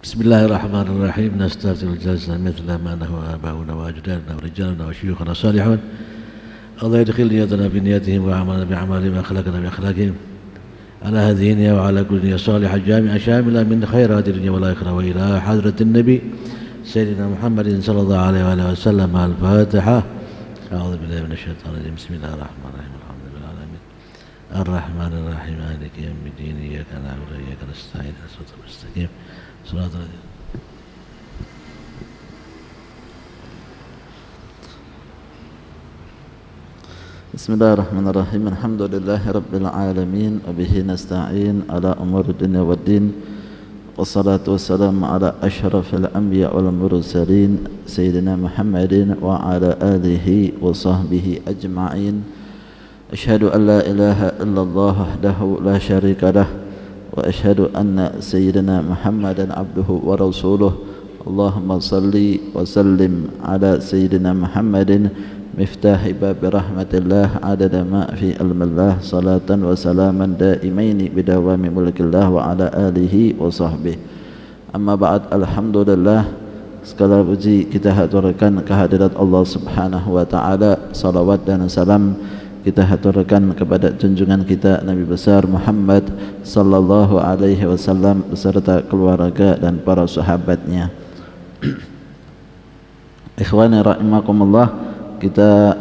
بسم الله الرحمن الرحيم. نستفتح الجلسة مثل ما نهى آباؤنا وأجدادنا ورجالنا وشيوخنا الصالحون. الله يدخل نيتنا بنيتهم وعملنا بعملهم وأخلاقنا بأخلاقهم على هذه النية وعلى كل نية صالحة جامعة شاملة من خيرات الدنيا والآخرة وإلى حضرة النبي سيدنا محمد صلى الله عليه وآله وسلم. الفاتحة. أعوذ بالله من الشيطان الرجيم. بسم الله الرحمن الرحيم. الحمد لله العالمين الرحمن الرحيم مالك يوم الدين إياك نعبد وإياك نستعين صراط المستقيم صراط الذين Bismillahirrahmanirrahim. Alhamdulillahi rabbil alamin wa bihi nasta'in ala umuri dunya waddin. Wassalatu wassalamu ala asyrafil anbiya wal mursalin sayyidina Muhammadin wa ala alihi wa sahbihi ajma'in. Asyhadu an la ilaha illallah wahdahu la syarika lah wa asyhadu anna sayyidina Muhammadan abduhu wa rasuluh. Allahumma salli wa sallim ala sayyidina Muhammadin miftahi babi rahmatillah adada ma fi ilmillah salatan wa salaman daimaini bidawami mulkillah wa ala alihi wa sahbihi. Amma ba'd. Alhamdulillah, segala puji kita haturkan kehadirat Allah subhanahu wa ta'ala. Salawat dan salam kita haturkan kepada junjungan kita Nabi besar Muhammad sallallahu alaihi wasallam beserta keluarga dan para sahabatnya. Ikhwani rahimakumullah, kita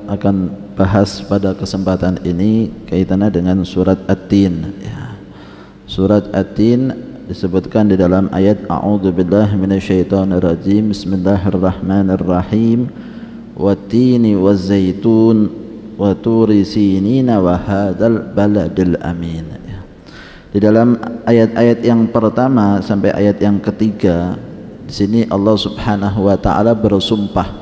akan bahas pada kesempatan ini kaitannya dengan surat At-Tin. Surat At-Tin disebutkan di dalam ayat A'udzubillahi minasyaitonirrajim. Bismillahirrahmanirrahim. Wat-tini waz-zaitun wa turi sinina wa hadzal baladil amin. Di dalam ayat-ayat yang pertama sampai ayat yang ketiga, di sini Allah Subhanahu wa taala bersumpah.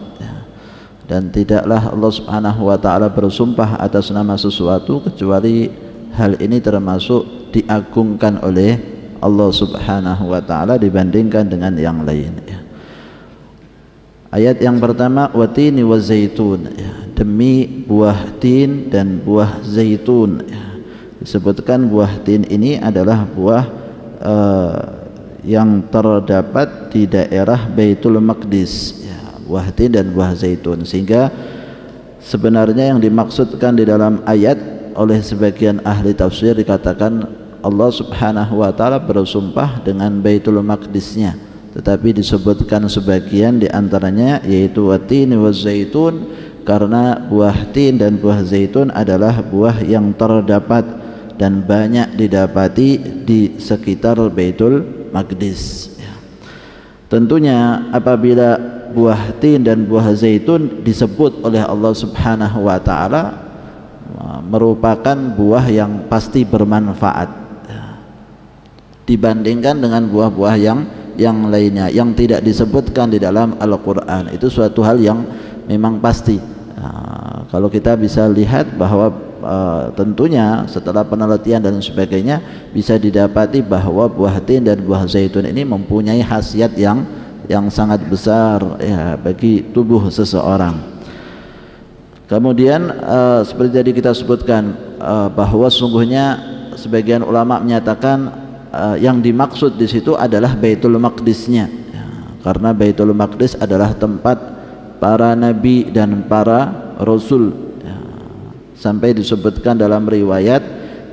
Dan tidaklah Allah subhanahu wa ta'ala bersumpah atas nama sesuatu kecuali hal ini termasuk diagungkan oleh Allah subhanahu wa ta'ala dibandingkan dengan yang lain. Ayat yang pertama, watini wa zaitun, demi buah tin dan buah zaitun. Disebutkan buah tin ini adalah buah yang terdapat di daerah Baitul Maqdis, buah tin dan buah zaitun, sehingga sebenarnya yang dimaksudkan di dalam ayat oleh sebagian ahli tafsir dikatakan Allah subhanahu wa ta'ala bersumpah dengan Baitul Maqdisnya, tetapi disebutkan sebagian diantaranya yaitu watin wa zaitun karena buah tin dan buah zaitun adalah buah yang terdapat dan banyak didapati di sekitar Baitul Maqdis. Tentunya apabila buah tin dan buah zaitun disebut oleh Allah subhanahu wa ta'ala merupakan buah yang pasti bermanfaat dibandingkan dengan buah-buah yang lainnya yang tidak disebutkan di dalam Al-Quran. Itu suatu hal yang memang pasti. Kalau kita bisa lihat bahwa tentunya setelah penelitian dan sebagainya bisa didapati bahwa buah tin dan buah zaitun ini mempunyai khasiat yang sangat besar bagi tubuh seseorang. Kemudian seperti tadi kita sebutkan bahwa sungguhnya sebagian ulama menyatakan yang dimaksud di situ adalah Baitul Maqdisnya, karena Baitul Maqdis adalah tempat para nabi dan para rasul. Sampai disebutkan dalam riwayat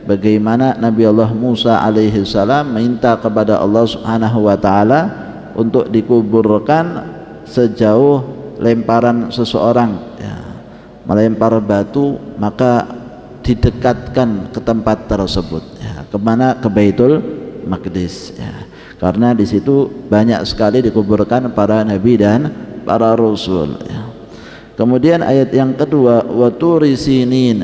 bagaimana Nabi Allah Musa alaihi salam minta kepada Allah subhanahu wa ta'ala untuk dikuburkan sejauh lemparan seseorang melempar batu, maka didekatkan ke tempat tersebut. Kemana? Ke Baitul Maqdis. Karena di situ banyak sekali dikuburkan para nabi dan para rasul. Kemudian ayat yang kedua, wa turi sinin,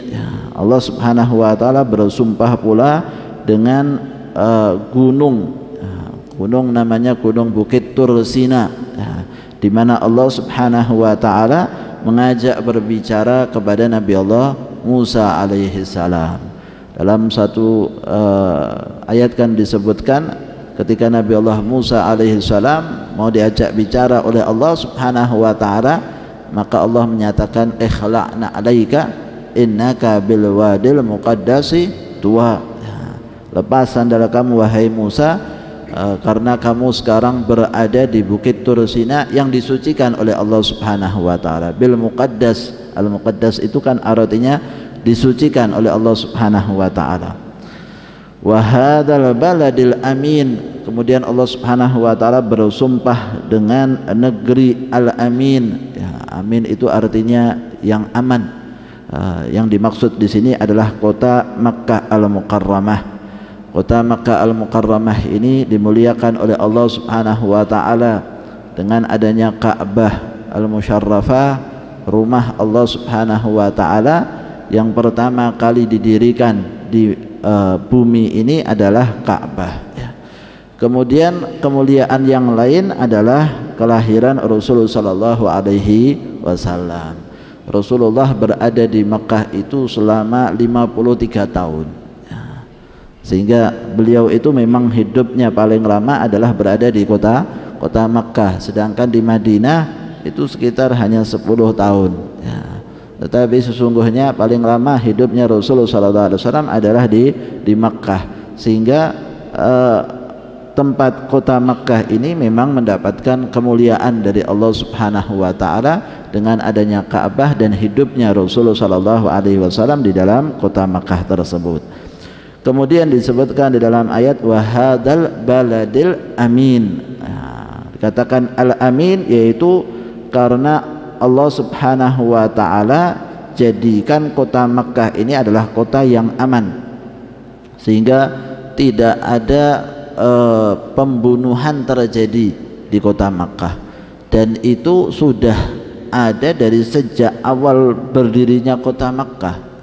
Allah subhanahu wa ta'ala bersumpah pula dengan gunung namanya Gunung Bukit Tur Sina, di mana Allah subhanahu wa ta'ala mengajak berbicara kepada Nabi Allah Musa alaihi salam. Dalam satu ayat kan disebutkan ketika Nabi Allah Musa alaihi salam mau diajak bicara oleh Allah subhanahu wa ta'ala, maka Allah menyatakan ikhla'na alaika innaka bil wadil muqaddasi tuwa, lepas sandal kamu wahai Musa karena kamu sekarang berada di Bukit Tur Sina yang disucikan oleh Allah Subhanahu wa taala. Bil muqaddas, al muqaddas itu kan artinya disucikan oleh Allah Subhanahu wa taala. Wa hadzal baladil amin, kemudian Allah Subhanahu wa taala bersumpah dengan negeri al-amin. Ya, amin itu artinya yang aman. Yang dimaksud di sini adalah kota Makkah al-Mukarramah. Kota Makkah al-Mukarramah ini dimuliakan oleh Allah Subhanahu wa taala dengan adanya Ka'bah al-Musyarrafah, rumah Allah Subhanahu wa taala yang pertama kali didirikan di bumi ini adalah Ka'bah ya. Kemudian kemuliaan yang lain adalah kelahiran Rasulullah sallallahu alaihi wasallam. Rasulullah berada di Makkah itu selama 53 tahun. Sehingga beliau itu memang hidupnya paling lama adalah berada di kota Makkah, sedangkan di Madinah itu sekitar hanya 10 tahun ya. Tetapi sesungguhnya paling lama hidupnya Rasulullah SAW adalah di Makkah, sehingga tempat kota Makkah ini memang mendapatkan kemuliaan dari Allah Subhanahu wa taala dengan adanya Ka'bah dan hidupnya Rasulullah SAW di dalam kota Makkah tersebut. Kemudian disebutkan di dalam ayat wahadal baladil amin. Dikatakan al-amin yaitu karena Allah Subhanahu wa taala jadikan kota Makkah ini adalah kota yang aman, sehingga tidak ada pembunuhan terjadi di kota Makkah, dan itu sudah ada dari sejak awal berdirinya kota Makkah.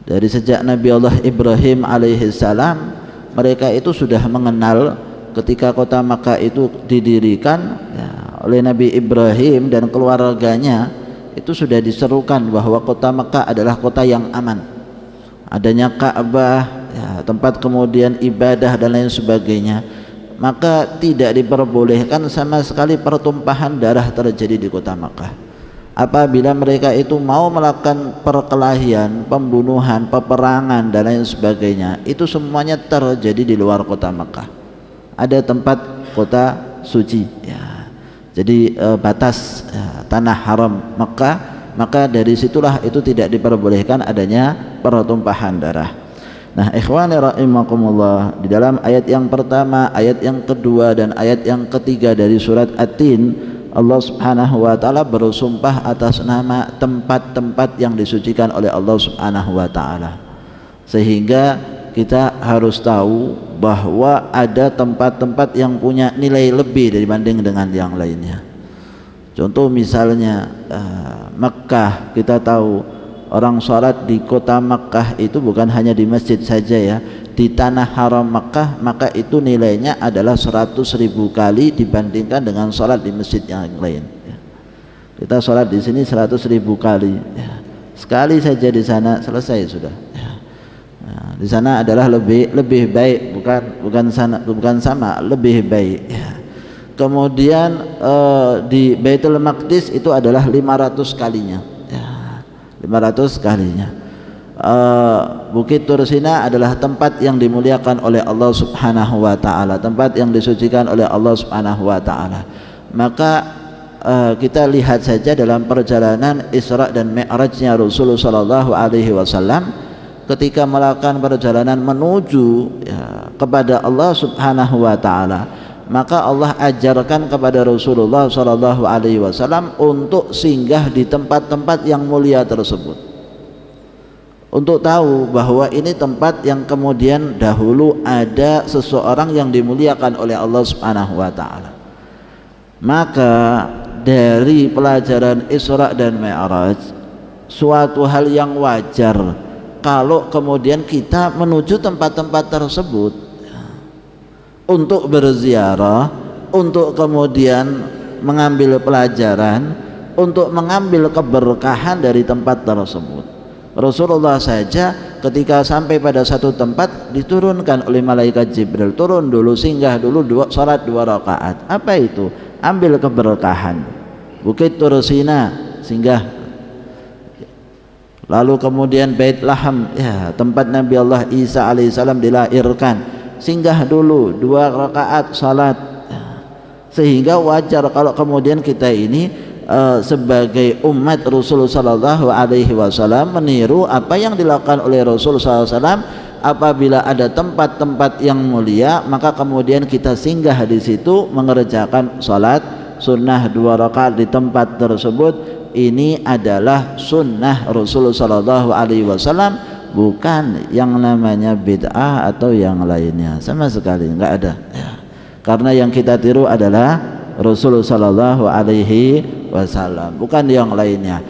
Dari sejak Nabi Allah Ibrahim alaihissalam, mereka itu sudah mengenal ketika kota Makkah itu didirikan ya, oleh Nabi Ibrahim dan keluarganya, itu sudah diserukan bahwa kota Makkah adalah kota yang aman. Adanya Ka'bah ya, tempat kemudian ibadah dan lain sebagainya, maka tidak diperbolehkan sama sekali pertumpahan darah terjadi di kota Makkah. Apabila mereka itu mau melakukan perkelahian, pembunuhan, peperangan dan lain sebagainya, itu semuanya terjadi di luar kota Makkah. Ada tempat kota suci ya. Jadi batas ya, tanah haram Makkah, maka dari situlah itu tidak diperbolehkan adanya pertumpahan darah. Nah, ikhwani rahimakumullah, di dalam ayat yang pertama, ayat yang kedua dan ayat yang ketiga dari surat At-Tin, Allah Subhanahu wa taala bersumpah atas nama tempat-tempat yang disucikan oleh Allah Subhanahu wa taala. Sehingga kita harus tahu bahwa ada tempat-tempat yang punya nilai lebih dibanding dengan yang lainnya. Contoh misalnya Makkah, kita tahu orang sholat di kota Makkah itu bukan hanya di masjid saja ya, di tanah haram Makkah, maka itu nilainya adalah 100.000 kali dibandingkan dengan sholat di masjid yang lain ya. Kita sholat di sini 100.000 kali ya. Sekali saja di sana selesai sudah ya. Nah, di sana adalah lebih baik, bukan sama, lebih baik ya. Kemudian di Baitul Maqdis itu adalah 500 kalinya ya, 500 kalinya. Bukit Tur Sina adalah tempat yang dimuliakan oleh Allah Subhanahu wa taala, tempat yang disucikan oleh Allah Subhanahu wa taala. Maka kita lihat saja dalam perjalanan Isra dan Mi'rajnya Rasulullah sallallahu alaihi wasallam, ketika melakukan perjalanan menuju ya, kepada Allah Subhanahu wa taala, maka Allah ajarkan kepada Rasulullah sallallahu alaihi wasallam untuk singgah di tempat-tempat yang mulia tersebut, untuk tahu bahwa ini tempat yang kemudian dahulu ada seseorang yang dimuliakan oleh Allah Subhanahu wa taala. Maka dari pelajaran Isra dan Mi'raj, suatu hal yang wajar kalau kemudian kita menuju tempat-tempat tersebut untuk berziarah, untuk kemudian mengambil pelajaran, untuk mengambil keberkahan dari tempat tersebut. Rasulullah saja ketika sampai pada satu tempat diturunkan oleh malaikat Jibril, turun dulu, singgah dulu, salat 2 rakaat. Apa itu? Ambil keberkahan. Bukit Tur Sina, singgah. Lalu kemudian Bait Laham ya, tempat Nabi Allah Isa alaihissalam dilahirkan. singgah dulu 2 rakaat salat, sehingga wajar kalau kemudian kita ini sebagai umat Rasulullah sallallahu alaihi wasallam meniru apa yang dilakukan oleh Rasul sallallahu alaihi wasallam. Apabila ada tempat-tempat yang mulia, maka kemudian kita singgah di situ mengerjakan salat sunnah 2 rakaat di tempat tersebut. Ini adalah sunnah Rasulullah sallallahu alaihi wasallam, bukan yang namanya bid'ah atau yang lainnya, sama sekali enggak ada ya. Karena yang kita tiru adalah Rasulullah sallallahu alaihi wasallam, bukan yang lainnya.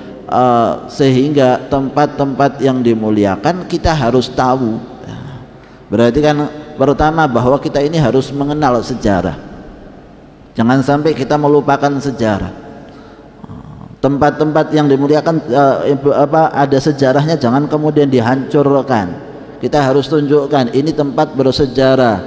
Sehingga tempat-tempat yang dimuliakan kita harus tahu. Berarti kan pertama bahwa kita ini harus mengenal sejarah. Jangan sampai kita melupakan sejarah. Tempat-tempat yang dimuliakan ada sejarahnya, jangan kemudian dihancurkan. Kita harus tunjukkan ini tempat bersejarah.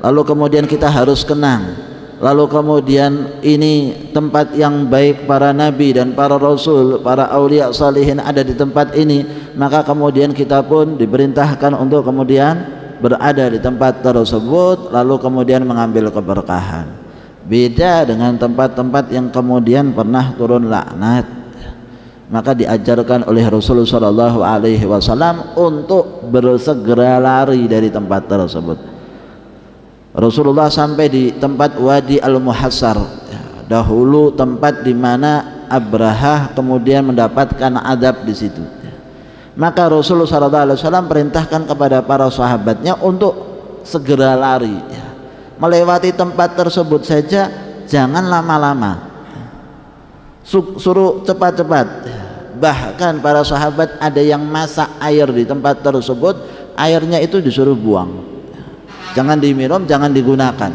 Lalu kemudian kita harus kenang. Lalu kemudian ini tempat yang baik, para nabi dan para rasul, para aulia salihin ada di tempat ini. Maka kemudian kita pun diperintahkan untuk kemudian berada di tempat tersebut, lalu kemudian mengambil keberkahan. Beda dengan tempat-tempat yang kemudian pernah turun laknat. Maka diajarkan oleh Rasulullah sallallahu alaihi wasallam untuk bersegera lari dari tempat tersebut. Rasulullah sampai di tempat Wadi Al-Muhassar, dahulu tempat di mana Abrahah kemudian mendapatkan adab di situ. Maka Rasulullah SAW perintahkan kepada para sahabatnya untuk segera lari ya. Melewati tempat tersebut saja jangan lama-lama, suruh cepat-cepat. Bahkan para sahabat ada yang masak air di tempat tersebut, airnya itu disuruh buang, jangan diminum, jangan digunakan,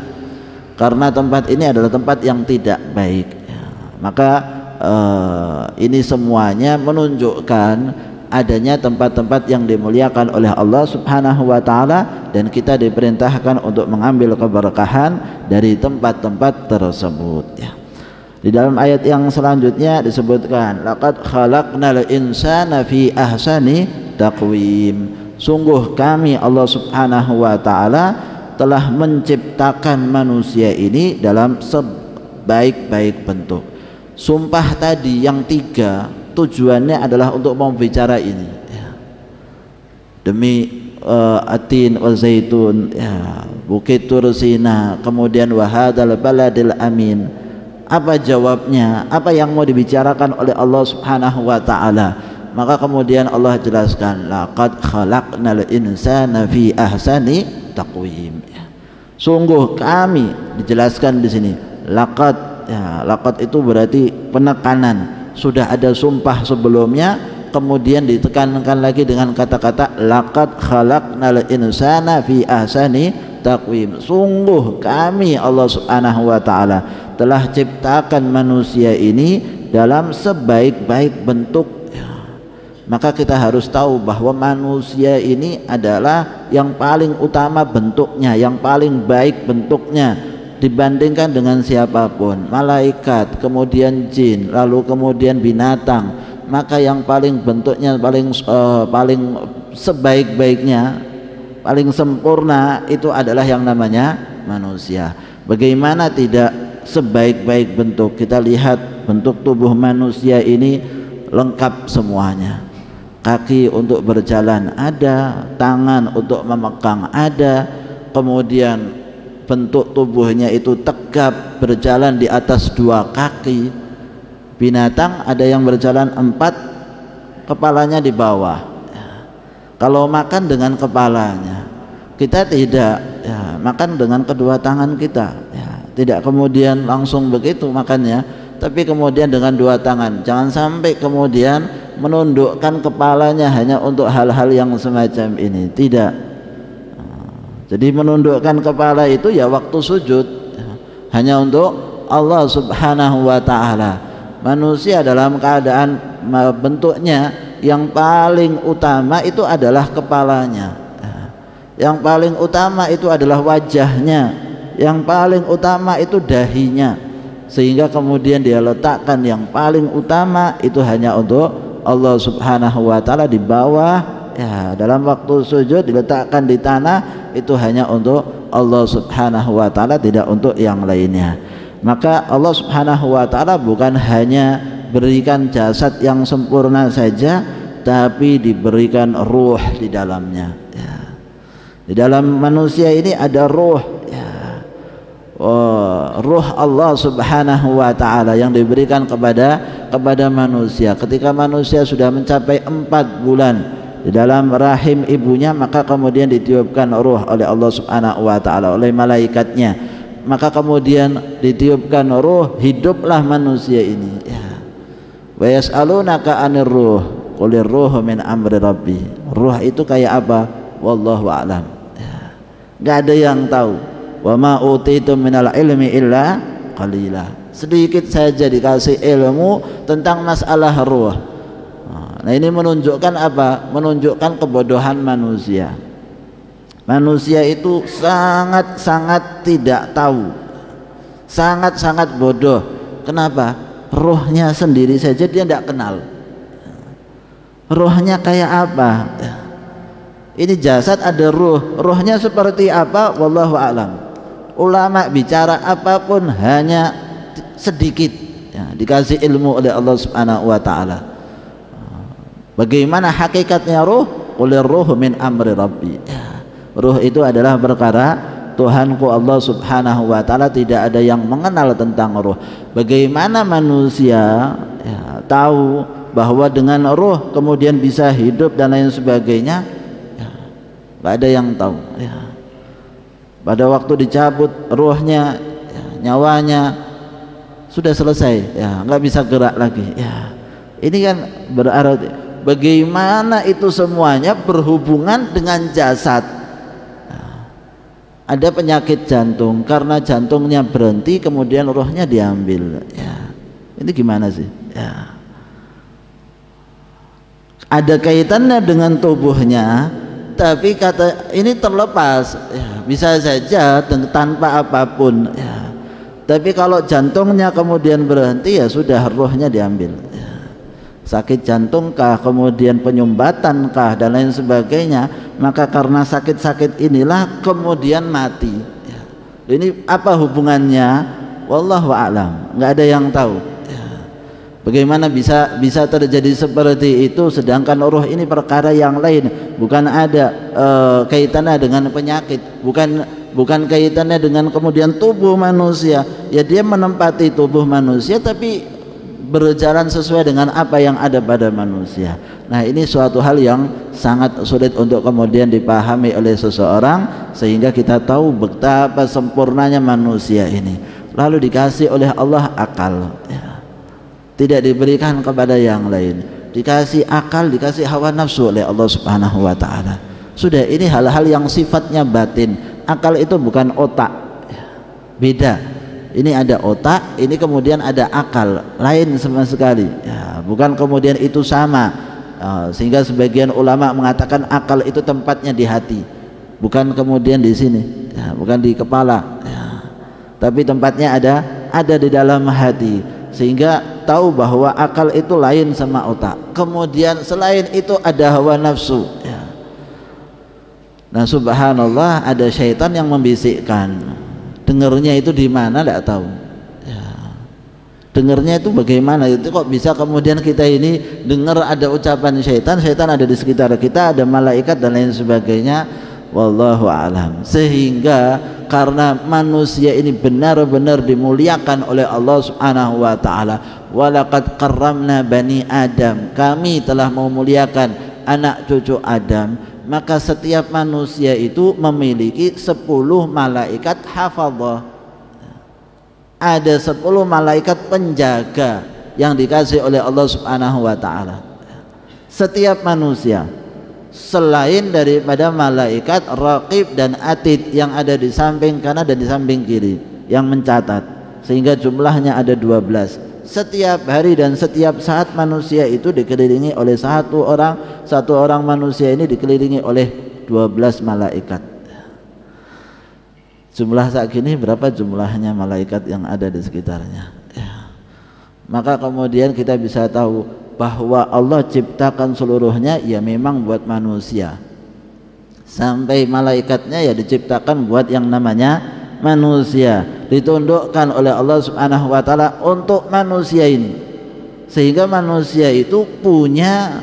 karena tempat ini adalah tempat yang tidak baik ya. Maka ini semuanya menunjukkan adanya tempat-tempat yang dimuliakan oleh Allah Subhanahu wa taala, dan kita diperintahkan untuk mengambil keberkahan dari tempat-tempat tersebut ya. Di dalam ayat yang selanjutnya disebutkan laqad khalaqnal insana fi ahsani taqwim. Sungguh kami Allah Subhanahu wa taala telah menciptakan manusia ini dalam sebaik-baik bentuk. Sumpah tadi yang 3 tujuannya adalah untuk mau bicara ini ya. Demi atin wa zaitun ya, bukit Tursina, kemudian wahadal baladil amin. Apa jawabnya? Apa yang mau dibicarakan oleh Allah Subhanahu wa taala? Maka kemudian Allah jelaskan laqad khalaqnal insana fi ahsani taqwim ya. Sungguh kami, dijelaskan di sini laqad ya, laqad itu berarti penekanan. Sudah ada sumpah sebelumnya, kemudian ditekankan lagi dengan kata-kata laqad khalaqnal insana fi ahsani taqwim. Sungguh kami Allah Subhanahu wa taala telah ciptakan manusia ini dalam sebaik-baik bentuk ya. Maka kita harus tahu bahwa manusia ini adalah yang paling utama bentuknya, yang paling baik bentuknya dibandingkan dengan siapapun, malaikat, kemudian jin, lalu kemudian binatang. Maka yang paling bentuknya paling sebaik-baiknya, paling sempurna itu adalah yang namanya manusia. Bagaimana tidak sebaik-baik bentuk? Kita lihat bentuk tubuh manusia ini lengkap semuanya. Kaki untuk berjalan ada, tangan untuk memegang ada, kemudian bentuk tubuhnya itu tegap berjalan di atas 2 kaki. Binatang ada yang berjalan 4, kepalanya di bawah ya. Kalau makan dengan kepalanya, kita tidak ya, makan dengan kedua tangan kita ya. Tidak kemudian langsung begitu makannya, tapi kemudian dengan 2 tangan. Jangan sampai kemudian menundukkan kepalanya hanya untuk hal-hal yang semacam ini, tidak. Jadi menundukkan kepala itu ya waktu sujud hanya untuk Allah Subhanahu wa taala. Manusia dalam keadaan bentuknya yang paling utama itu adalah kepalanya. Yang paling utama itu adalah wajahnya. Yang paling utama itu dahinya. Sehingga kemudian dia letakkan yang paling utama itu hanya untuk Allah Subhanahu wa taala di bawah ya, dalam waktu sujud diletakkan di tanah itu hanya untuk Allah Subhanahu wa taala, tidak untuk yang lainnya. Maka Allah Subhanahu wa taala bukan hanya berikan jasad yang sempurna saja, tapi diberikan ruh di dalamnya ya. Di dalam manusia ini ada ruh ya. Ruh Allah Subhanahu wa taala yang diberikan kepada manusia. Ketika manusia sudah mencapai 4 bulan di dalam rahim ibunya, maka kemudian ditiupkan ruh oleh Allah Subhanahu wa taala, oleh malaikatnya. Maka kemudian ditiupkan ruh, hiduplah manusia ini ya. Wa yas'alunaka 'anir ruh qulir ruhu min amri rabbi. Ruh itu kayak apa? Wallahu a'lam ya. Enggak ada yang tahu. Wa ma utitum minal ilmi illa qalila. Sedikit saja dikasih ilmu tentang masalah ruh. Nah, ini menunjukkan apa? Menunjukkan kebodohan manusia. Manusia itu sangat-sangat tidak tahu, sangat-sangat bodoh. Kenapa? Rohnya sendiri saja dia tidak kenal. Rohnya kayak apa? Ini jasad ada ruh, rohnya seperti apa? Wallahu a'lam. Ulama bicara apapun hanya sedikit ya, dikasih ilmu oleh Allah Subhanahu wa taala. Bagaimana hakikatnya ruh? Qulir ruhu min amri rabbi ya. Ruh itu adalah perkara Tuhanku Allah Subhanahu wa taala, tidak ada yang mengenal tentang ruh. Bagaimana manusia ya, tahu bahwa dengan ruh kemudian bisa hidup dan lain sebagainya ya, gak ada yang tahu ya. Pada waktu dicabut ruhnya ya, nyawanya sudah selesai ya, nggak bisa gerak lagi ya. Ini kan berarti bagaimana itu semuanya berhubungan dengan jasad. Nah, ada penyakit jantung, karena jantungnya berhenti kemudian rohnya diambil ya. Ini gimana sih ya? Ada kaitannya dengan tubuhnya, tapi kata ini terlepas ya, bisa saja tanpa apapun ya. Tapi kalau jantungnya kemudian berhenti ya sudah, rohnya diambil ya. Sakit jantungkah, kemudian penyumbatankah dan lain sebagainya, maka karena sakit-sakit inilah kemudian mati ya. Ini apa hubungannya? Wallahu a'lam, nggak ada yang tahu ya. Bagaimana bisa terjadi seperti itu, sedangkan ruh ini perkara yang lain, bukan ada kaitannya dengan penyakit, bukan kaitannya dengan kemudian tubuh manusia ya. Dia menempati tubuh manusia tapi berjalan sesuai dengan apa yang ada pada manusia. Nah, ini suatu hal yang sangat sulit untuk kemudian dipahami oleh seseorang, sehingga kita tahu betapa sempurnanya manusia ini. Lalu dikasih oleh Allah akal ya. Tidak diberikan kepada yang lain. Dikasih akal, dikasih hawa nafsu oleh Allah Subhanahu wa taala. Sudah, ini hal-hal yang sifatnya batin. Akal itu bukan otak ya. Beda. Ini ada otak, ini kemudian ada akal, lain sama sekali ya, bukan kemudian itu sama sehingga sebagian ulama mengatakan akal itu tempatnya di hati, bukan kemudian di sini ya, bukan di kepala ya, tapi tempatnya ada di dalam hati, sehingga tahu bahwa akal itu lain sama otak. Kemudian selain itu ada hawa nafsu ya. Nah, subhanallah, ada syaitan yang membisikkan. Dengernya itu di mana tidak tahu ya. Dengernya itu bagaimana, itu kok bisa kemudian kita ini dengar ada ucapan syaitan ada di sekitar kita, ada malaikat dan lain sebagainya. Wallahu a'lam. Sehingga karena manusia ini benar-benar dimuliakan oleh Allah Subhanahu wa taala, walaqad karramna bani Adam, kami telah memuliakan anak cucu Adam, maka setiap manusia itu memiliki 10 malaikat hafadzah. Ada 10 malaikat penjaga yang dikasih oleh Allah Subhanahu wa taala. Setiap manusia, selain daripada malaikat raqib dan atid yang ada di samping kanan dan di samping kiri yang mencatat, sehingga jumlahnya ada 12. Setiap hari dan setiap saat manusia itu dikelilingi oleh satu orang manusia ini dikelilingi oleh 12 malaikat. Jumlah saat ini berapa jumlahnya malaikat yang ada di sekitarnya ya. Maka kemudian kita bisa tahu bahwa Allah ciptakan seluruhnya ya memang buat manusia. sampai malaikatnya ya diciptakan buat yang namanya manusia, ditundukkan oleh Allah Subhanahu wa taala untuk manusia ini, sehingga manusia itu punya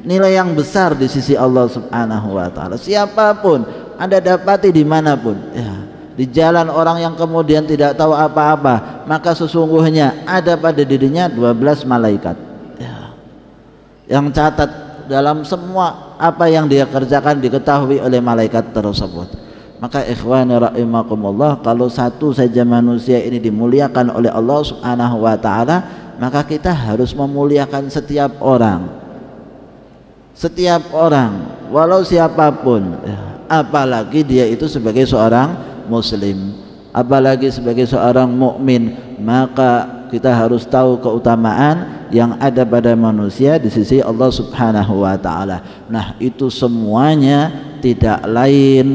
nilai yang besar di sisi Allah Subhanahu wa taala. Siapapun Anda dapati dimanapun ya, di jalan orang yang kemudian tidak tahu apa-apa, maka sesungguhnya ada pada dirinya 12 malaikat ya, yang catat dalam semua apa yang dia kerjakan diketahui oleh malaikat tersebut. Maka ikhwani rahimakumullah, kalau satu saja manusia ini dimuliakan oleh Allah Subhanahu wa taala, maka kita harus memuliakan setiap orang. Setiap orang, walau siapapun, apalagi dia itu sebagai seorang muslim, apalagi sebagai seorang mukmin, maka kita harus tahu keutamaan yang ada pada manusia di sisi Allah Subhanahu wa taala. Nah, itu semuanya tidak lain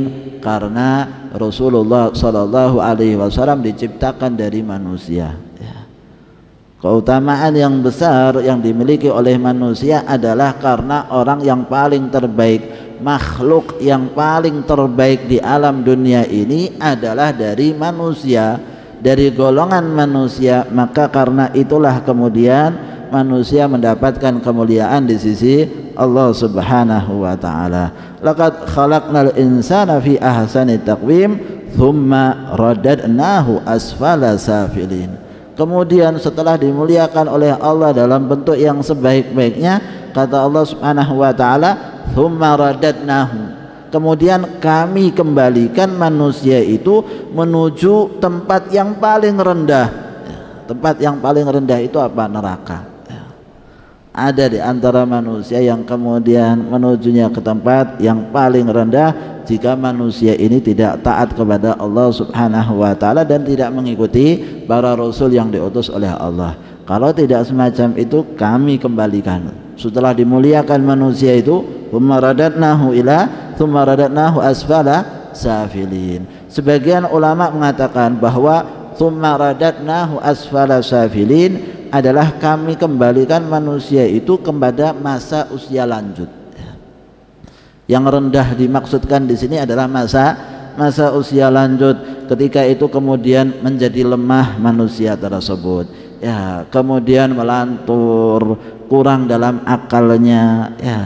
karena Rasulullah sallallahu alaihi wasallam diciptakan dari manusia ya. Keutamaan yang besar yang dimiliki oleh manusia adalah karena orang yang paling terbaik, makhluk yang paling terbaik di alam dunia ini adalah dari manusia, dari golongan manusia. Maka karena itulah kemudian manusia mendapatkan kemuliaan di sisi Allah Subhanahu wa taala. Laqad khalaqnal insana fi ahsani taqwim thumma radadnahu asfala safilin. Kemudian setelah dimuliakan oleh Allah dalam bentuk yang sebaik-baiknya, kata Allah Subhanahu wa taala, thumma radadnahu, kemudian kami kembalikan manusia itu menuju tempat yang paling rendah. Tempat yang paling rendah itu apa? Neraka. Ada di antara manusia yang kemudian menujunya ke tempat yang paling rendah jika manusia ini tidak taat kepada Allah Subhanahu wa taala dan tidak mengikuti para rasul yang diutus oleh Allah. Kalau tidak semacam itu, kami kembalikan. Setelah dimuliakan manusia itu, thumma radadnahu asfala safilin. Sebagian ulama mengatakan bahwa thumma radadnahu asfala safilin adalah kami kembalikan manusia itu kepada masa usia lanjut. Yang rendah dimaksudkan di sini adalah masa usia lanjut, ketika itu kemudian menjadi lemah manusia tersebut. Ya, kemudian melantur, kurang dalam akalnya. Ya,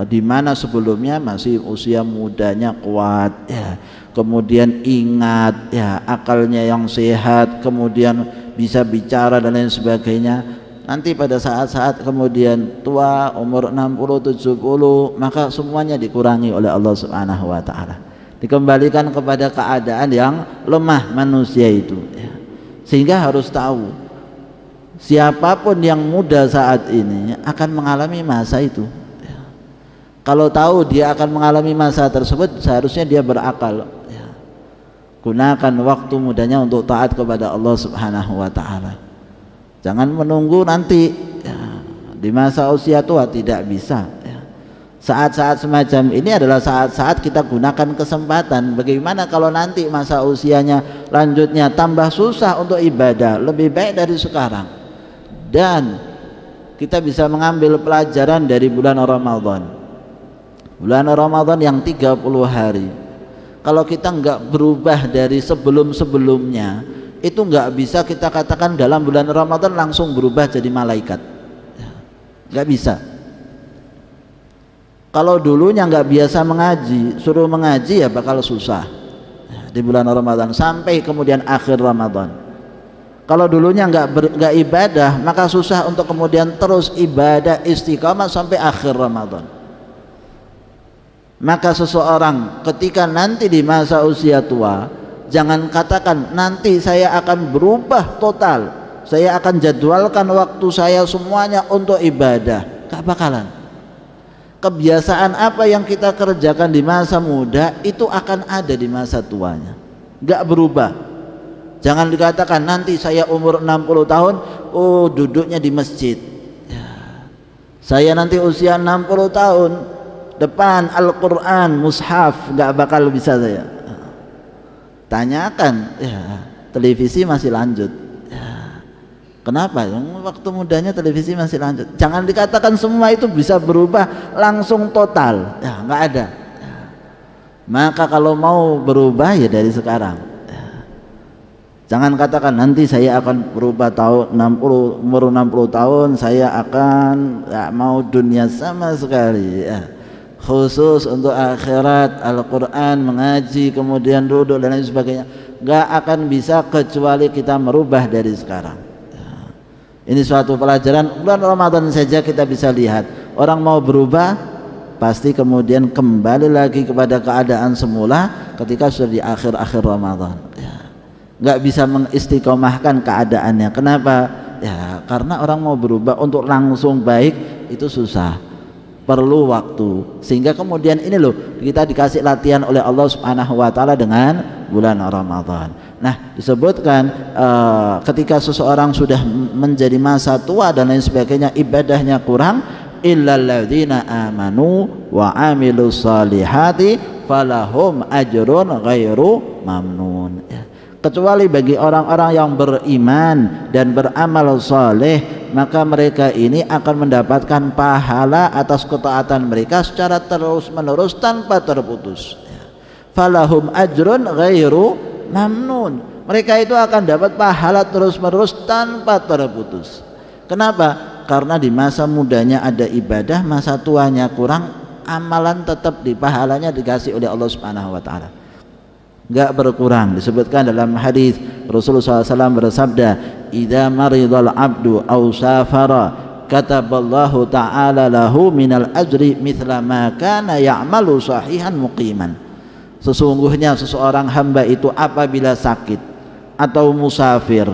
di mana sebelumnya masih usia mudanya kuat. Ya, kemudian ingat, ya, akalnya yang sehat, kemudian bisa bicara dan lain sebagainya. Nanti pada saat-saat kemudian tua, umur 60, 70, maka semuanya dikurangi oleh Allah Subhanahu wa taala, dikembalikan kepada keadaan yang lemah manusia itu ya. Sehingga harus tahu, siapapun yang muda saat ini akan mengalami masa itu ya. Kalau tahu dia akan mengalami masa tersebut, seharusnya dia berakal ya. Gunakan waktu mudanya untuk taat kepada Allah Subhanahu wa taala. Jangan menunggu nanti ya, di masa usia tua, tidak bisa ya. Saat-saat semacam ini adalah saat-saat kita gunakan kesempatan. Bagaimana kalau nanti masa usianya lanjutnya tambah susah untuk ibadah? Lebih baik dari sekarang. Dan kita bisa mengambil pelajaran dari bulan Ramadan. Bulan Ramadan yang 30 hari. Kalau kita enggak berubah dari sebelum-sebelumnya, itu enggak bisa kita katakan dalam bulan Ramadan langsung berubah jadi malaikat. Enggak bisa. Kalau dulunya enggak biasa mengaji, suruh mengaji ya bakal susah di bulan Ramadan sampai kemudian akhir Ramadan. Kalau dulunya enggak ibadah, maka susah untuk kemudian terus ibadah istiqamah sampai akhir Ramadan. Maka seseorang ketika nanti di masa usia tua, jangan katakan nanti saya akan berubah total, saya akan jadwalkan waktu saya semuanya untuk ibadah. Gak bakalan. Kebiasaan apa yang kita kerjakan di masa muda itu akan ada di masa tuanya, gak berubah. Jangan dikatakan nanti saya umur 60 tahun, oh duduknya di masjid ya. Saya nanti usia 60 tahun, depan Al-Quran, mushaf, gak bakal bisa saya. Tanyakan ya, televisi masih lanjut ya. Kenapa? Waktu mudanya televisi masih lanjut. Jangan dikatakan semua itu bisa berubah langsung total ya, nggak ada ya. Maka kalau mau berubah ya dari sekarang. Jangan katakan nanti saya akan berubah tahun 60, umur 60 tahun saya akan gak mau dunia sama sekali ya. Khusus untuk akhirat, Al-Quran, mengaji, kemudian duduk dan lain sebagainya, gak akan bisa kecuali kita merubah dari sekarang ya. Ini suatu pelajaran. Bulan Ramadan saja kita bisa lihat orang mau berubah pasti kemudian kembali lagi kepada keadaan semula ketika sudah di akhir-akhir Ramadan ya. Nggak bisa mengistiqomahkan keadaannya. Kenapa? Ya karena orang mau berubah untuk langsung baik itu susah, perlu waktu. Sehingga kemudian ini loh kita dikasih latihan oleh Allah Subhanahu wa taala dengan bulan Ramadan. Nah, disebutkan ketika seseorang sudah menjadi masa tua dan lain sebagainya, ibadahnya kurang, illal ladzina amanu wa amilus salihati falahum ajrun ghairu mamnun ya. Kecuali bagi orang-orang yang beriman dan beramal saleh, maka mereka ini akan mendapatkan pahala atas ketaatan mereka secara terus-menerus tanpa terputus. Falahum ajrun ghairu mamnun. Mereka itu akan dapat pahala terus-menerus tanpa terputus. Kenapa? Karena di masa mudanya ada ibadah, masa tuanya kurang, amalan tetap di pahalanya dikasih oleh Allah Subhanahu wa taala. Enggak berkurang. Disebutkan dalam hadis Rasulullah SAW bersabda, "Idza maridal abdu aw safara kataballahu ta'ala lahu minal ajri mithla ma kana ya'malu sahihan muqiman." Sesungguhnya seseorang hamba itu apabila sakit atau musafir,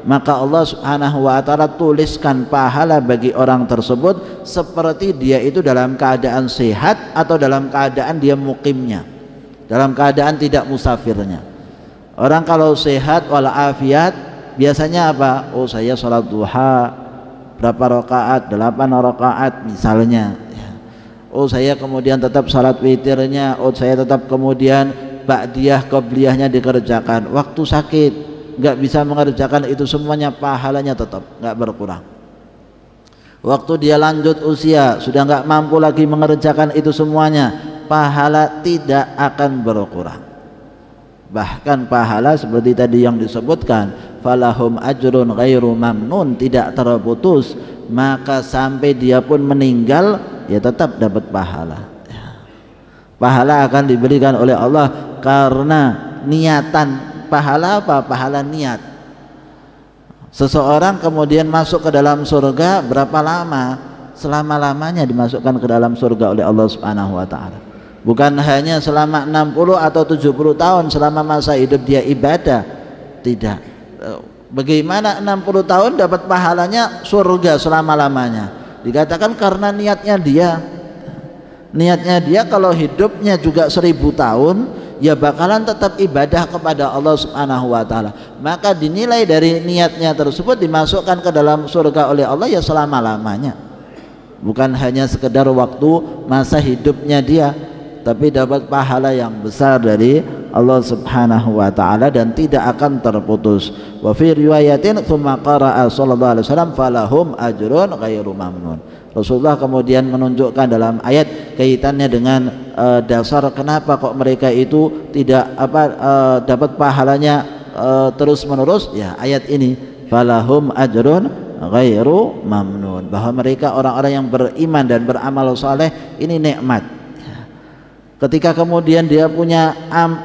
maka Allah Subhanahu wa taala tuliskan pahala bagi orang tersebut seperti dia itu dalam keadaan sehat atau dalam keadaan dia muqimnya, dalam keadaan tidak musafirnya. Orang kalau sehat walafiat biasanya apa? Oh saya sholat duha berapa rakaat? 8 rakaat misalnya ya. Oh saya kemudian tetap sholat witirnya. Oh saya tetap kemudian ba'diyah qobliyahnya dikerjakan. Waktu sakit nggak bisa mengerjakan itu semuanya, pahalanya tetap nggak berkurang. Waktu dia lanjut usia sudah nggak mampu lagi mengerjakan itu semuanya, pahala tidak akan berkurang. Bahkan pahala seperti tadi yang disebutkan, falahum ajrun ghairu mamnun, tidak terputus, maka sampai dia pun meninggal ya tetap dapat pahala. Pahala akan diberikan oleh Allah karena niatan. Pahala apa? Pahala niat. Seseorang kemudian masuk ke dalam surga berapa lama? Selama-lamanya dimasukkan ke dalam surga oleh Allah Subhanahu wa taala. Bukan hanya selama 60 atau 70 tahun selama masa hidup dia ibadah. Tidak. Bagaimana 60 tahun dapat pahalanya surga selama-lamanya? Dikatakan karena niatnya dia. Niatnya dia kalau hidupnya juga 1000 tahun ya bakalan tetap ibadah kepada Allah Subhanahu wa taala. Maka dinilai dari niatnya tersebut dimasukkan ke dalam surga oleh Allah ya selama-lamanya. Bukan hanya sekedar waktu masa hidupnya dia, tapi dapat pahala yang besar dari Allah Subhanahu wa taala dan tidak akan terputus. Wa fi riwayatin tsumma qara'a sallallahu alaihi wasallam falahum ajrun ghairu mamnun. Rasulullah kemudian menunjukkan dalam ayat kaitannya dengan dasar kenapa kok mereka itu tidak dapat pahalanya terus menerus ya ayat ini, falahum ajrun ghairu mamnun, bahwa mereka orang-orang yang beriman dan beramal saleh ini nikmat. Ketika kemudian dia punya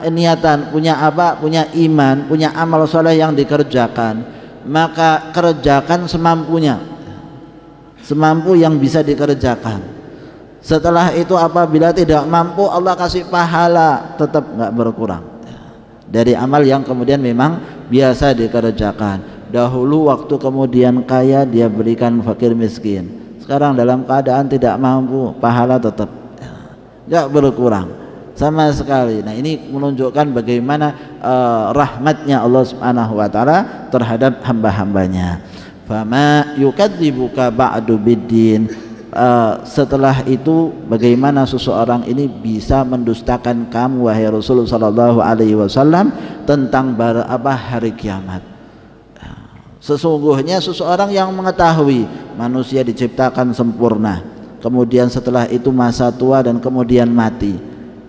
niatan, punya iman, punya amal saleh yang dikerjakan, maka kerjakan semampunya, semampu yang bisa dikerjakan. Setelah itu apabila tidak mampu, Allah kasih pahala tetap nggak berkurang dari amal yang kemudian memang biasa dikerjakan. Dahulu waktu kemudian kaya dia berikan fakir miskin, sekarang dalam keadaan tidak mampu, pahala tetap nggak berkurang sama sekali. Nah ini menunjukkan bagaimana rahmatnya Allah Subhanahu wa taala terhadap hamba-hambanya. Fama yukadzibuka ba'du biddin. Setelah itu bagaimana seseorang ini bisa mendustakan kamu wahai Rasulullah sallallahu alaihi wasallam tentang hari kiamat. Sesungguhnya seseorang yang mengetahui manusia diciptakan sempurna, kemudian setelah itu masa tua dan kemudian mati,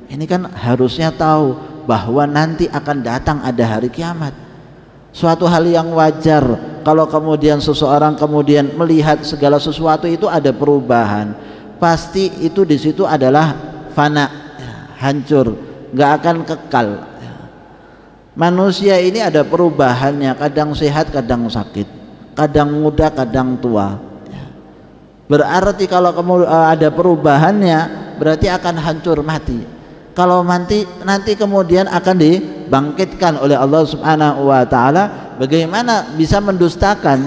Ini kan harusnya tahu bahwa nanti akan datang ada hari kiamat. Suatu hal yang wajar kalau kemudian seseorang kemudian melihat segala sesuatu itu ada perubahan, pasti itu di situ adalah fana, hancur, nggak akan kekal. Manusia ini ada perubahannya, kadang sehat, kadang sakit, kadang muda, kadang tua. Berarti kalau ada perubahannya, berarti akan hancur mati. Kalau nanti kemudian akan dibangkitkan oleh Allah Subhanahu wa taala, bagaimana bisa mendustakan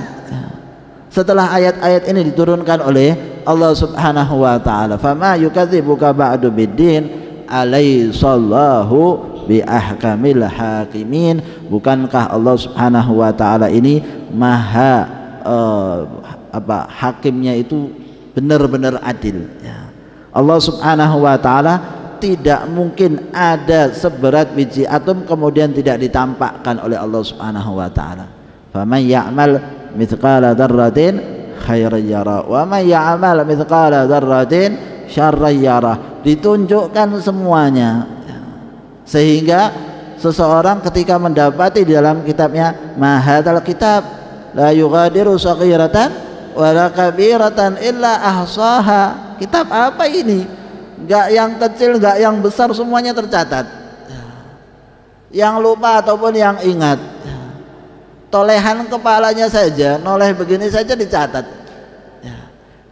setelah ayat-ayat ini diturunkan oleh Allah Subhanahu wa taala? Fama yukadzibuka ba'du biddin alaysallahu bi ahkamil hakimin. Bukankah Allah Subhanahu wa taala ini maha hakimnya itu benar-benar adil ya. Allah Subhanahu wa taala tidak mungkin ada seberat biji atom kemudian tidak ditampakkan oleh Allah Subhanahu wa taala. Faman ya'mal mithqala dzarratin khairan yara wa man ya'mal mithqala dzarratin syarran yara. Ditunjukkan semuanya sehingga seseorang ketika mendapati di dalam kitabnya mahadzal kitab la yughadiru saghiratan wala kabiratan illa ahsaha. Kitab apa ini? Enggak yang kecil, enggak yang besar, semuanya tercatat. Yang lupa ataupun yang ingat, tolehan kepalanya saja, noleh begini saja dicatat.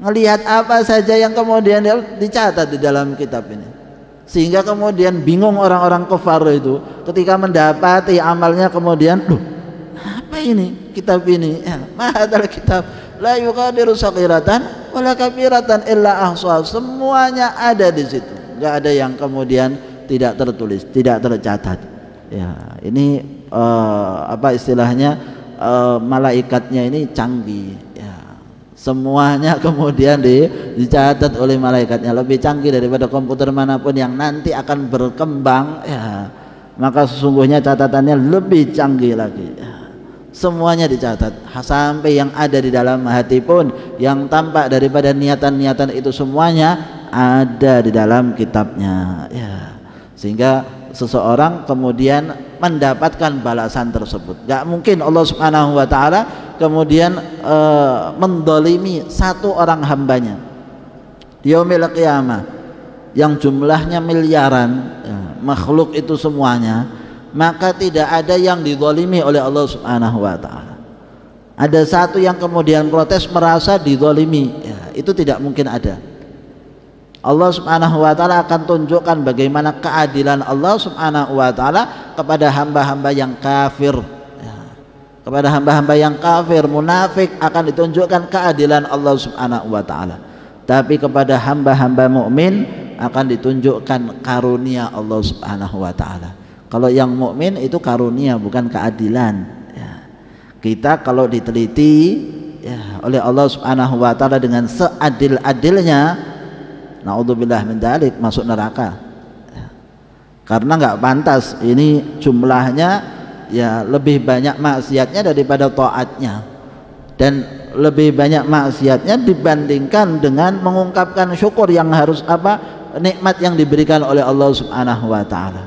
Ngelihat apa saja yang kemudian dicatat di dalam kitab ini. Sehingga kemudian bingung orang-orang kafir itu ketika mendapati amalnya kemudian, loh, apa ini kitab ini? Mahadzal kitab la yughadiru saghiratan wala kabiratan illa ahsaha. Semuanya ada di situ, enggak ada yang kemudian tidak tertulis, tidak tercatat. Ya, ini apa istilahnya, malaikatnya ini canggih ya. Semuanya kemudian dicatat oleh malaikatnya, lebih canggih daripada komputer manapun yang nanti akan berkembang ya. Maka sesungguhnya catatannya lebih canggih lagi ya. Semuanya dicatat sampai yang ada di dalam hati pun, yang tampak daripada niatan-niatan itu semuanya ada di dalam kitabnya ya. Sehingga seseorang kemudian mendapatkan balasan tersebut. Gak mungkin Allah Subhanahu wa taala kemudian mendolimi satu orang hambanya di yaumil qiyamah yang jumlahnya miliaran ya, makhluk itu semuanya, maka tidak ada yang dizalimi oleh Allah Subhanahu wa taala. Ada satu yang kemudian protes merasa dizalimi ya, itu tidak mungkin ada. Allah Subhanahu wa taala akan tunjukkan bagaimana keadilan Allah Subhanahu wa taala kepada hamba-hamba yang kafir ya. Kepada hamba-hamba yang kafir, munafik, akan ditunjukkan keadilan Allah Subhanahu wa taala. Tapi kepada hamba-hamba mukmin akan ditunjukkan karunia Allah Subhanahu wa taala. Kalau yang mukmin itu karunia, bukan keadilan ya. Kita kalau diteliti ya, oleh Allah Subhanahu wa taala dengan seadil-adilnya, naudzubillah min dzalik, masuk neraka ya. Karena nggak pantas, ini jumlahnya ya lebih banyak maksiatnya daripada taatnya, dan lebih banyak maksiatnya dibandingkan dengan mengungkapkan syukur yang harus nikmat yang diberikan oleh Allah Subhanahu wa taala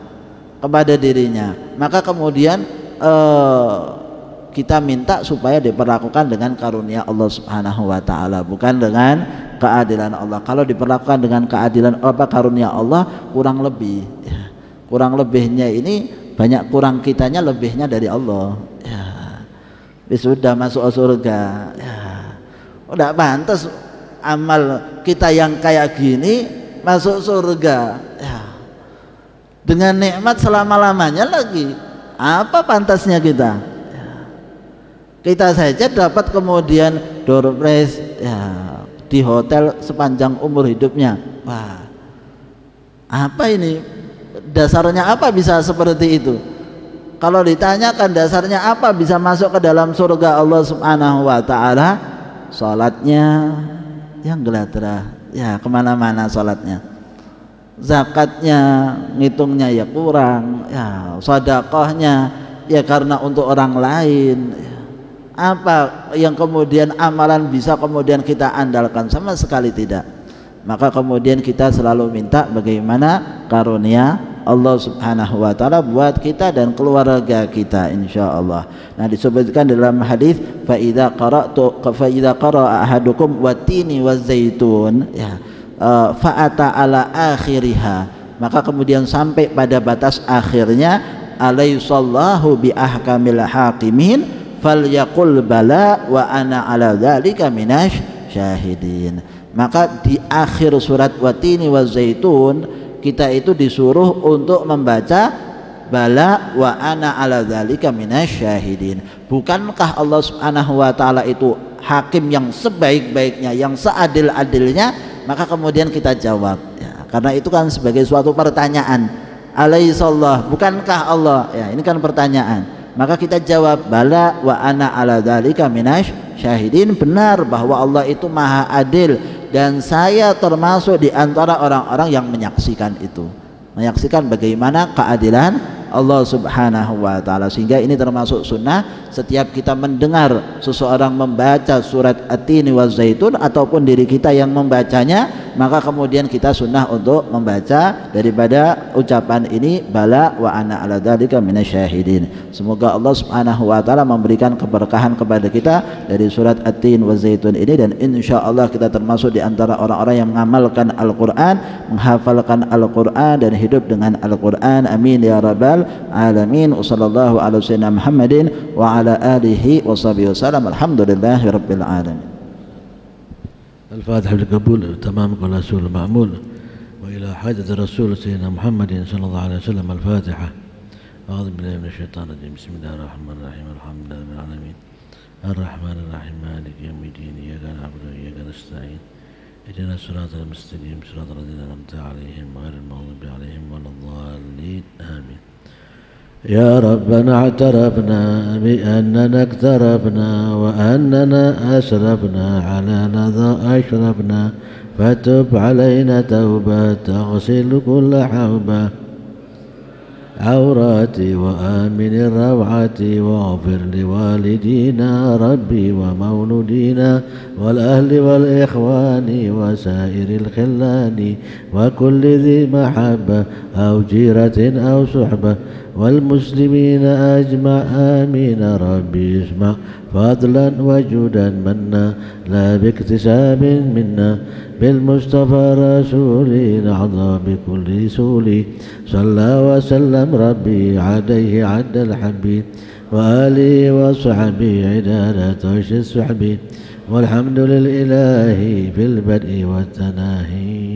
kepada dirinya. Maka kemudian kita minta supaya diperlakukan dengan karunia Allah Subhanahu wa taala, bukan dengan keadilan Allah. Kalau diperlakukan dengan keadilan karunia Allah, kurang lebih ya. Kurang lebihnya ini banyak, kurang kitanya, lebihnya dari Allah ya. Sudah masuk surga ya. Udah pantas amal kita yang kayak gini masuk surga ya, dengan nikmat selama-lamanya lagi. Apa pantasnya kita ya. Kita saja dapat kemudian door prize ya, di hotel sepanjang umur hidupnya. Wah, apa ini? Dasarnya apa bisa seperti itu? Kalau ditanyakan dasarnya apa bisa masuk ke dalam surga Allah Subhanahu wa taala, salatnya yang gelatrah ya, kemana-mana salatnya. Zakatnya ngitungnya ya kurang ya, sedekahnya ya karena untuk orang lain ya. Apa yang kemudian amalan bisa kemudian kita andalkan? Sama sekali tidak. maka kemudian kita selalu minta bagaimana karunia Allah Subhanahu wa taala buat kita dan keluarga kita insyaallah. Nah, disebutkan dalam hadis fa idza qara'a ahadukum watini wazaitun ya fa'ata ala akhiriha, maka kemudian sampai pada batas akhirnya alaihissallahu bi ahkamil hakimin falyaqul bala wa ana ala dzalika minasy syahidin. Maka di akhir surat watini wazaitun kita itu disuruh untuk membaca bala wa ana ala dzalika minasyahidin. Bukankah Allah Subhanahu wa taala itu hakim yang sebaik-baiknya, yang seadil-adilnya? Maka kemudian kita jawab ya, karena itu kan sebagai suatu pertanyaan. Alaihissallah, bukankah Allah? Ya, ini kan pertanyaan. Maka kita jawab bala wa ana ala dzalika minasyahidin. Benar bahwa Allah itu maha adil dan saya termasuk di antara orang-orang yang menyaksikan itu, menyaksikan bagaimana keadilan Allah Subhanahu wa taala. Sehingga ini termasuk sunnah, setiap kita mendengar seseorang membaca surat At-Tin wa Zaitun ataupun diri kita yang membacanya, maka kemudian kita sunnah untuk membaca daripada ucapan ini bala wa ana ala dzalika minasyahidin. Semoga Allah Subhanahu wa taala memberikan keberkahan kepada kita dari surat At-Tin wa Zaitun ini, dan insyaallah kita termasuk di antara orang-orang yang mengamalkan Al-Qur'an, menghafalkan Al-Qur'an dan hidup dengan Al-Qur'an. Amin ya rabbal alamin. Wassallallahu ala sayyidina Muhammadin wa ala alihi wa sahbihi wasallam. Alhamdulillahi rabbil alamin. الفاتحة بالقبول تمام قول رسول المعمول وإلى حاجة الرسول سيدنا محمد صلى الله عليه وسلم. الفاتحة. أعوذ بالله من الشيطان الرجيم. بسم الله الرحمن الرحيم. الحمد لله رب العالمين الرحمن الرحيم مالك يوم الدين إياك نعبد وإياك نستعين اهدنا الصراط المستقيم صراط الذين أنعمت عليهم غير المغضوب عليهم ولا الضالين آمين. يا ربنا اعترفنا بأننا اقترفنا وأننا أسرفنا على لظى أشرفنا فتب علينا توبة تغسل كل حوبة عوراتي وآمن الروعة واغفر لوالدينا ربي ومولودينا والأهل والإخوان وسائر الخلان وكل ذي محبة أو جيرة أو صحبة والمسلمين أجمع آمين. ربي اسمع فضلا وجودا منا لا باكتساب منا بالمصطفى رسولي نحظى بكل سولي صلى وسلم ربي عليه عد الحبيب وآله وصحبه عدالة عش السحب والحمد لله في البدء والتناهي.